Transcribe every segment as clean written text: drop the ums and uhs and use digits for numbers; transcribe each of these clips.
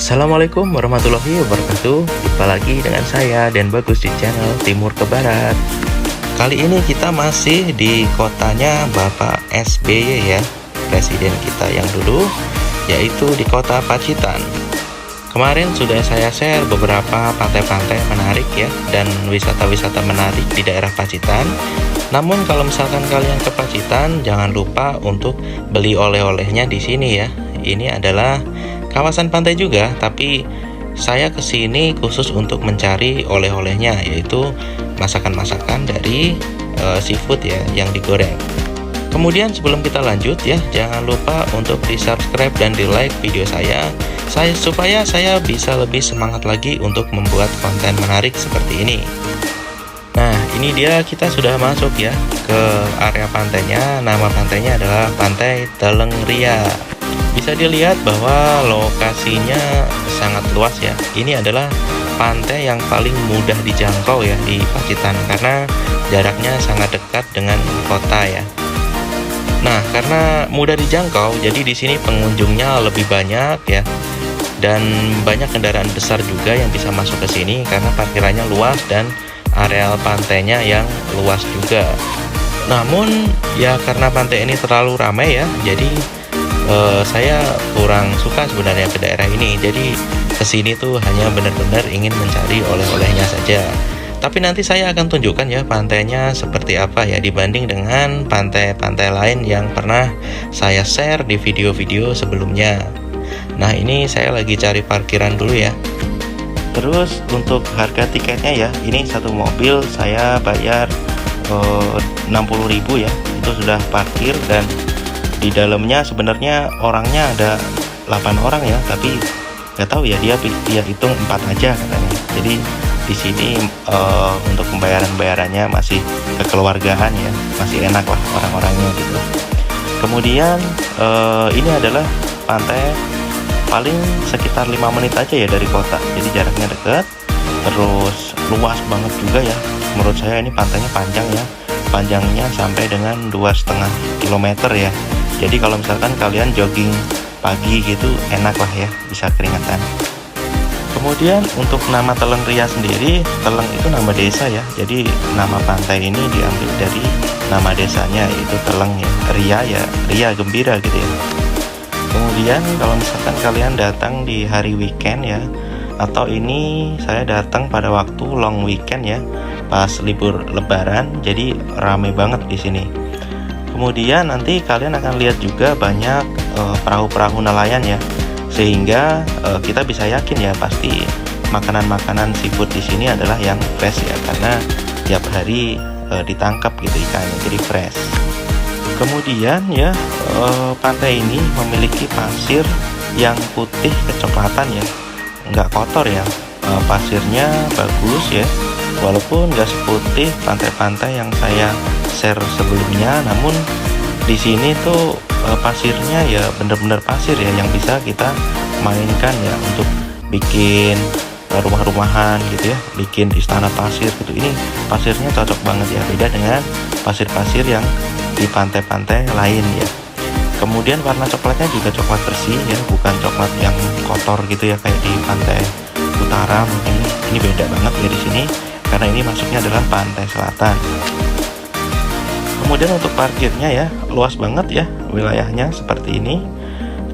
Assalamualaikum warahmatullahi wabarakatuh. Jumpa lagi dengan saya dan Bagus di channel Timur ke Barat. Kali ini kita masih di kotanya Bapak SBY ya, presiden kita yang dulu, yaitu di kota Pacitan. Kemarin sudah saya share beberapa pantai-pantai menarik ya, dan wisata-wisata menarik di daerah Pacitan. Namun kalau misalkan kalian ke Pacitan, jangan lupa untuk beli oleh-olehnya di sini ya. Ini adalah kawasan pantai juga, tapi saya kesini khusus untuk mencari oleh-olehnya, yaitu masakan-masakan dari seafood ya yang digoreng. Kemudian sebelum kita lanjut ya, jangan lupa untuk di subscribe dan di like video saya supaya saya bisa lebih semangat lagi untuk membuat konten menarik seperti ini. Nah, ini dia, kita sudah masuk ya ke area pantainya. Nama pantainya adalah Pantai Teleng Ria. Bisa dilihat bahwa lokasinya sangat luas ya. Ini adalah pantai yang paling mudah dijangkau ya di Pacitan, karena jaraknya sangat dekat dengan kota ya. Nah, karena mudah dijangkau, jadi di sini pengunjungnya lebih banyak ya. Dan banyak kendaraan besar juga yang bisa masuk ke sini karena parkirannya luas dan areal pantainya yang luas juga. Namun ya karena pantai ini terlalu ramai ya, jadi saya kurang suka sebenarnya ke daerah ini. Jadi kesini tuh hanya benar-benar ingin mencari oleh-olehnya saja. Tapi nanti saya akan tunjukkan ya pantainya seperti apa ya, dibanding dengan pantai-pantai lain yang pernah saya share di video-video sebelumnya. Nah, ini saya lagi cari parkiran dulu ya. Terus untuk harga tiketnya ya, ini satu mobil saya bayar 60.000 ya. Itu sudah parkir, dan di dalamnya sebenarnya orangnya ada 8 orang ya, tapi nggak tahu ya, dia hitung 4 aja katanya. Jadi di sini untuk pembayarannya masih kekeluargaan ya, masih enak lah orang-orangnya gitu. Kemudian ini adalah pantai paling sekitar 5 menit aja ya dari kota, jadi jaraknya dekat, terus luas banget juga ya. Menurut saya ini pantainya panjang ya, panjangnya sampai dengan 2,5 km ya. Jadi kalau misalkan kalian jogging pagi gitu enak lah ya, bisa keringatan. Kemudian untuk nama Teleng Ria sendiri, Teleng itu nama desa ya, jadi nama pantai ini diambil dari nama desanya, yaitu Teleng ya. Ria ya, Ria gembira gitu ya. Kemudian kalau misalkan kalian datang di hari weekend ya, atau ini saya datang pada waktu long weekend ya, pas libur lebaran, jadi rame banget di sini. Kemudian nanti kalian akan lihat juga banyak perahu-perahu nelayan ya, sehingga kita bisa yakin ya pasti makanan-makanan seafood di sini adalah yang fresh ya, karena tiap hari ditangkap gitu ikannya, jadi fresh. Kemudian ya pantai ini memiliki pasir yang putih kecoklatan ya, nggak kotor ya, pasirnya bagus ya, walaupun nggak seputih pantai-pantai yang saya share sebelumnya. Namun di sini tuh pasirnya ya bener-bener pasir ya, yang bisa kita mainkan ya untuk bikin rumah-rumahan gitu ya, bikin istana pasir gitu. Ini pasirnya cocok banget ya, beda dengan pasir-pasir yang di pantai-pantai lain ya. Kemudian warna coklatnya juga coklat bersih ya, bukan coklat yang kotor gitu ya kayak di pantai utara. Mungkin ini beda banget ya di sini, karena ini masuknya adalah pantai selatan. Kemudian untuk parkirnya ya luas banget ya, wilayahnya seperti ini.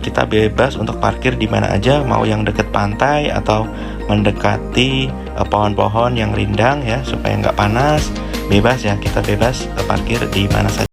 Kita bebas untuk parkir di mana aja, mau yang deket pantai atau mendekati pohon-pohon yang rindang ya, supaya nggak panas. Bebas ya, kita bebas parkir di mana saja.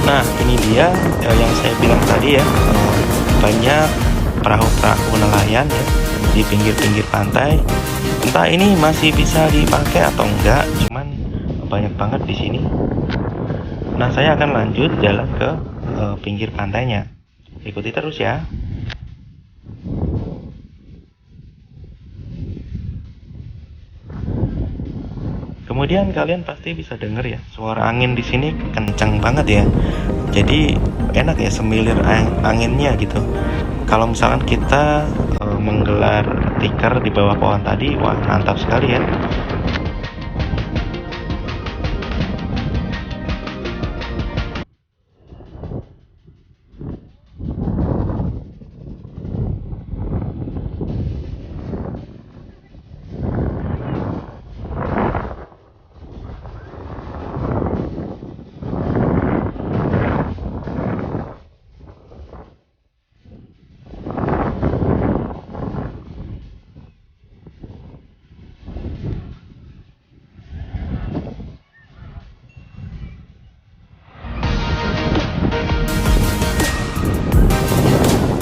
Nah, ini dia yang saya bilang tadi ya, banyak perahu-perahu nelayan ya di pinggir-pinggir pantai. Entah ini masih bisa dipakai atau enggak, cuman banyak banget di sini. Nah, saya akan lanjut jalan ke pinggir pantainya. Ikuti terus ya. Kemudian kalian pasti bisa denger ya, suara angin di sini kencang banget ya. Jadi enak ya semilir anginnya gitu. Kalau misalkan kita menggelar tikar di bawah pohon tadi, wah mantap sekali ya.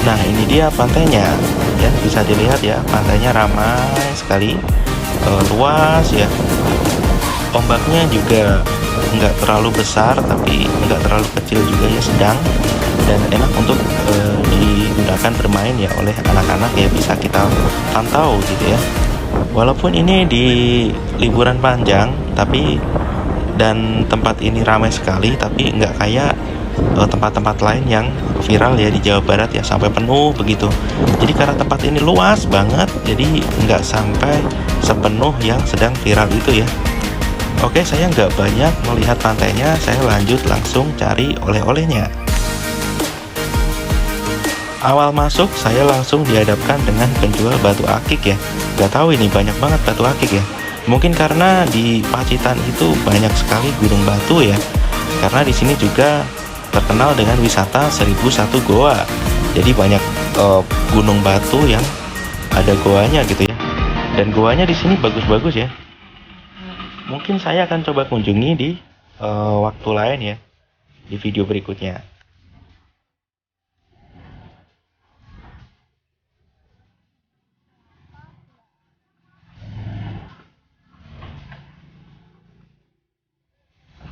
Nah ini dia pantainya ya, bisa dilihat ya, pantainya ramai sekali, luas ya. Ombaknya juga nggak terlalu besar tapi nggak terlalu kecil juga ya, sedang, dan enak untuk digunakan bermain ya oleh anak-anak ya, bisa kita pantau gitu ya. Walaupun ini di liburan panjang tapi dan tempat ini ramai sekali, tapi nggak kayak tempat-tempat lain yang viral ya di Jawa Barat ya, sampai penuh begitu. Jadi karena tempat ini luas banget, jadi nggak sampai sepenuh yang sedang viral itu ya. Oke, saya nggak banyak melihat pantainya, saya lanjut langsung cari oleh-olehnya. Awal masuk saya langsung dihadapkan dengan penjual batu akik ya. Nggak tahu ini banyak banget batu akik ya. Mungkin karena di Pacitan itu banyak sekali gunung batu ya. Karena di sini juga terkenal dengan wisata 1001 goa. Jadi banyak gunung batu yang ada goanya gitu ya. Dan goanya di sini bagus-bagus ya. Mungkin saya akan coba kunjungi di waktu lain ya, di video berikutnya.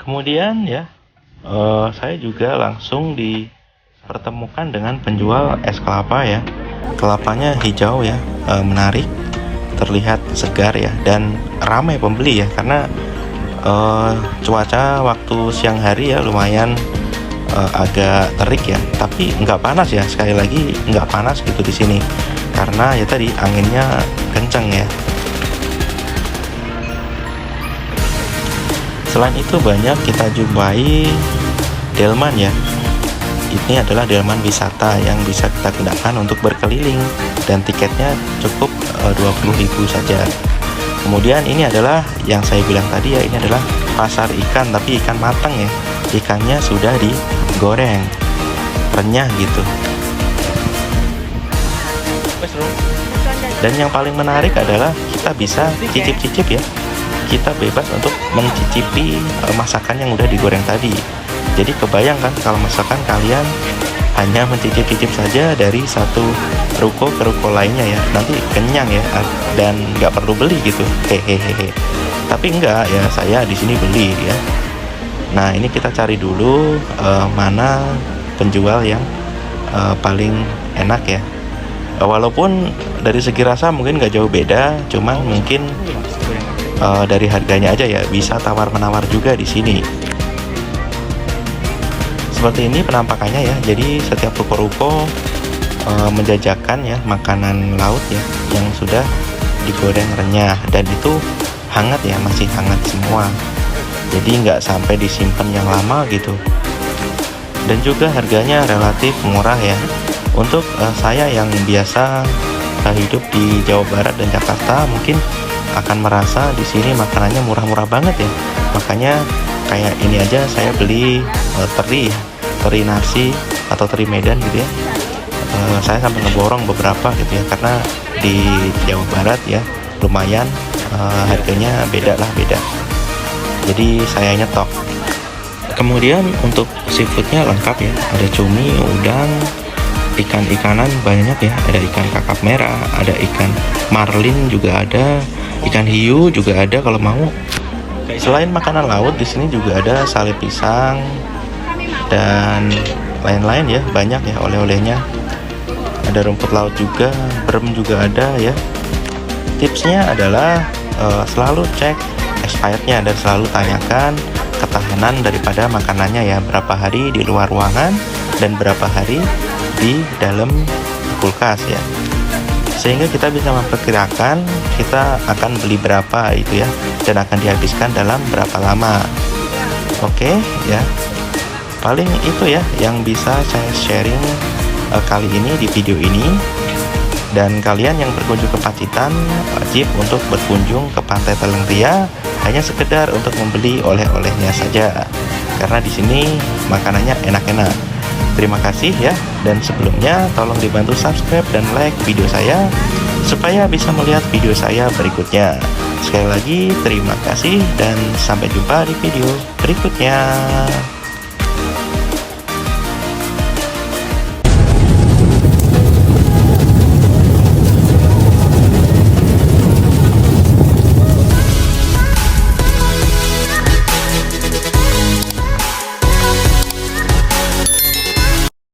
Kemudian ya, saya juga langsung dipertemukan dengan penjual es kelapa ya. Kelapanya hijau ya, menarik, terlihat segar ya, dan ramai pembeli ya, karena cuaca waktu siang hari ya lumayan agak terik ya, tapi nggak panas ya, sekali lagi nggak panas gitu di sini, karena ya tadi anginnya kencang ya. Selain itu banyak kita jumpai delman ya. Ini adalah delman wisata yang bisa kita gunakan untuk berkeliling, dan tiketnya cukup 20.000 saja. Kemudian ini adalah yang saya bilang tadi ya, ini adalah pasar ikan, tapi ikan matang ya. Ikannya sudah digoreng, renyah gitu. Dan yang paling menarik adalah kita bisa cicip-cicip ya. Kita bebas untuk mencicipi masakan yang udah digoreng tadi. Jadi kebayangkan kalau misalkan kalian hanya mencicip-cicip saja dari satu ruko ke ruko lainnya ya, nanti kenyang ya, dan nggak perlu beli gitu. Hehehe. Tapi enggak ya, saya di sini beli ya. Nah ini kita cari dulu mana penjual yang paling enak ya. Walaupun dari segi rasa mungkin nggak jauh beda, cuman mungkin dari harganya aja ya, bisa tawar-menawar juga di sini. Seperti ini penampakannya ya. Jadi setiap ruko-ruko menjajakan ya makanan laut ya yang sudah digoreng renyah, dan itu hangat ya, masih hangat semua. Jadi nggak sampai disimpan yang lama gitu. Dan juga harganya relatif murah ya. Untuk saya yang biasa hidup di Jawa Barat dan Jakarta, mungkin akan merasa di sini makanannya murah-murah banget ya. Makanya kayak ini aja saya beli teri nasi atau teri Medan gitu ya. Saya sampai ngeborong beberapa gitu ya, karena di Jawa Barat ya lumayan harganya beda. Jadi saya nyetok. Kemudian untuk seafoodnya lengkap ya, ada cumi, udang, ikan-ikanan banyak ya, ada ikan kakap merah, ada ikan marlin juga ada, ikan hiu juga ada kalau mau. Selain makanan laut, di sini juga ada sale pisang dan lain-lain ya, banyak ya oleh-olehnya. Ada rumput laut juga, brem juga ada ya. Tipsnya adalah selalu cek expirednya, dan selalu tanyakan ketahanan daripada makanannya ya, berapa hari di luar ruangan dan berapa hari di dalam kulkas ya, sehingga kita bisa memperkirakan kita akan beli berapa itu ya, dan akan dihabiskan dalam berapa lama. Oke ya, paling itu ya yang bisa saya sharing kali ini di video ini. Dan kalian yang berkunjung ke Pacitan wajib untuk berkunjung ke Pantai Telengria, hanya sekedar untuk membeli oleh-olehnya saja, karena di sini makanannya enak-enak. Terima kasih ya, dan sebelumnya tolong dibantu subscribe dan like video saya supaya bisa melihat video saya berikutnya. Sekali lagi terima kasih dan sampai jumpa di video berikutnya.